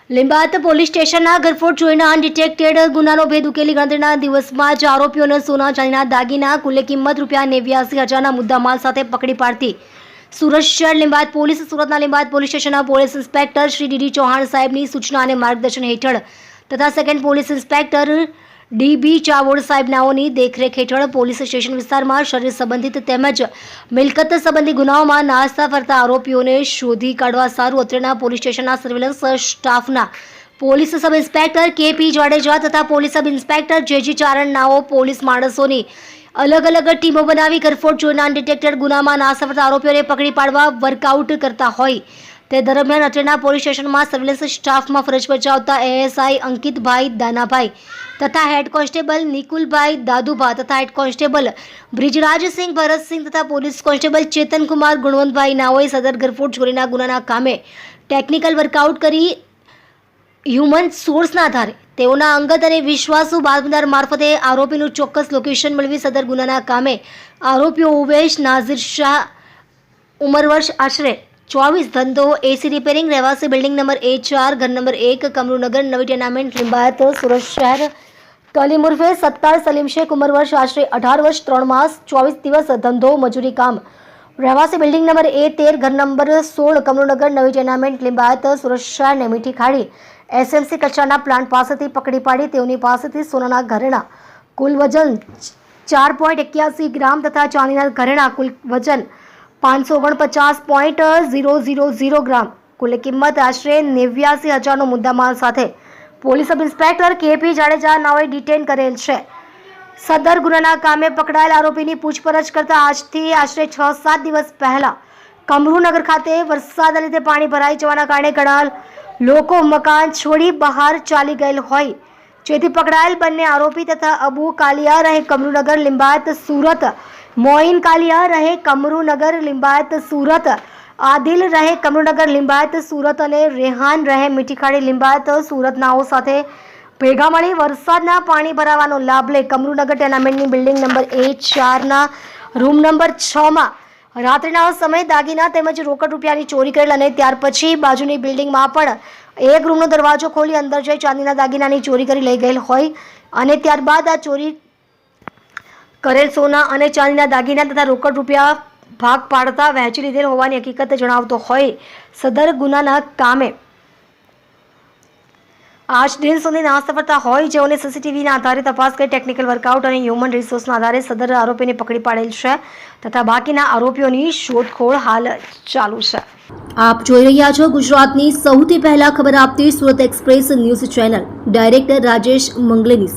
લીંબાયત police સ્ટેશનના ઘરફોડ જોઈને undetected ગુનાનો ભેદ ઉકેલી ગણતરીના દિવસમાં જ આરોપીઓને સોના ચાંદીના દાગીના કુલ કિંમત ₹89,000ના મુદ્દામાલ સાથે પકડી પાડતી સુરત શહેર લીંબાયત પોલીસ સુરતના લીંબાયત પોલીસ સ્ટેશનના police inspector Shri D Chauhan સાહેબની સૂચના અને માર્ગદર્શન હેઠળ તથા સેકન્ડ પોલીસ ઇન્સ્પેક્ટર ડી ચાવોડ સાહેબનાઓની દેખરેખ હેઠળ પોલીસ સ્ટેશન વિસ્તારમાં શરીર સંબંધિત તેમજ મિલકત સંબંધી ગુનાઓમાં નાસ્તા ફરતા આરોપીઓને શોધી કાઢવા સારું અત્રેના પોલીસ સ્ટેશનના સર્વેલન્સ સ્ટાફના police sub inspector K P. Jadeja તથા પોલીસ સબ ઇન્સ્પેક્ટર જે.જી. ચારણનાઓ પોલીસ માણસોની અલગ અલગ ટીમો બનાવી ઘરફોડ જોઈને અનડિટેક્ટેડ ગુનામાં નાસ્તા ફરતા આરોપીઓને પકડી પાડવા વર્કઆઉટ કરતા હોય તે દરમિયાન અત્રેના પોલીસ સ્ટેશનમાં સર્વેલન્સ સ્ટાફમાં ફરજ બજાવતા એએસઆઈ અંકિતભાઈ દાનાભાઈ તથા હેડ કોન્સ્ટેબલ નિકુલભાઈ દાદુભા તથા હેડ કોન્સ્ટેબલ બ્રિજરાજસિંહ ભરતસિંહ તથા પોલીસ કોન્સ્ટેબલ ચેતનકુમાર ગુણવંતભાઈ નાઓએ સદર ઘરફોડ ચોરીના ગુનાના કામે ટેકનિકલ વર્કઆઉટ કરી હ્યુમન સોર્સના આધારે તેઓના અંગત અને વિશ્વાસુ બાતમીદાર મારફતે આરોપીનું ચોક્કસ લોકેશન મેળવી સદર ગુનાના કામે આરોપીઓ ઉવેશ નાઝીર શાહ ઉંમર વર્ષ આશરે 24 ધંધો એસી રિપેરિંગ રહેવાસી બિલ્ડિંગ નંબર A4 ઘર નંબર 1 કમરુનગર નવી ટેનામેન્ટ લીંબાયત સુરત શહેર તલીમ ઉર્ફે સત્તાર સલીમ શેખ ઉંમર વર્ષ આશરે 18 વર્ષ 3 માસ 24 દિવસ ધંધો મજૂરી કામ રહેવાસી બિલ્ડિંગ નંબર A13 ઘર નંબર 16 કમરુનગર નવી ટેનામેન્ટ લીંબાયત સુરત શહેરને મીઠી ખાડી એસએમસી કચરાના પ્લાન્ટ પાસેથી પકડી પાડી તેઓની પાસેથી સોનાના ઘરેણા કુલ વજન 4.81 ગ્રામ તથા ચાંદીના ઘરેણા કુલ વજન 549.000 ગ્રામ કુલ કિંમત આશરે 89,000નો મુદ્દામાલ સાથે police sub inspector K P. Jadeja નાઓએ ડિટેન કરેલ છે. સદર ગુનાના કામે પકડાયેલ આરોપીની પૂછપરછ કરતા આજથી આશરે 6-7 દિવસ પહેલા કમરુનગર ખાતે વરસાદના લીધે પાણી ભરાઈ જવાના કારણે ઘણા લોકો મકાન છોડી બહાર ચાલી ગયેલ હોય જેથી પકડાયેલ બંને આરોપી તથા અબુ કાલિયા રહે કમરુનગર લીંબાયત સુરત, મોઇન કાલિયા રહે કમરુનગર લીંબાયત સુરત, આદિલ રહે કમરુનગર લીંબાયત સુરત અને રેહાન રહે મીઠીખાડી લીંબાયત સુરતનાઓ સાથે ભેગા મળી વરસાદના પાણી ભરાવાનો લાભ લઈ કમરુનગર ટેનામેન્ટની બિલ્ડિંગ નંબર A4ના રૂમ નંબર 6માં રાત્રિના સમયે દાગીના તેમજ રોકડ રૂપિયાની ચોરી કરેલ અને ત્યાર પછી બાજુની બિલ્ડિંગમાં પણ એક રૂમનો દરવાજો ખોલી અંદર જઈ ચાંદીના દાગીનાની ચોરી કરી લઈ ગયેલ હોય અને ત્યારબાદ આ ચોરી કરેલ સોના અને ચાંદીના દાગીના તથા રોકડ રૂપિયા ભાગ પાડતા વહેંચી લીધેલ હોવાની હકીકત જણાવતો હોય સદર ગુનાના કામે આજ દિન સુધી નાસ્તા ફરતા હોય જેઓને સીસીટીવીના આધારે તપાસ કરી ટેકનિકલ વર્કઆઉટ અને હ્યુમન રિસોર્સના આધારે સદર આરોપીને પકડી પાડેલ છે તથા બાકીના આરોપીઓની શોધખોળ હાલ ચાલુ છે. આપ જોઈ રહ્યા છો ગુજરાતની સૌથી પહેલા ખબર આપતી Surat express news channel. Director Rajesh મંગલેની.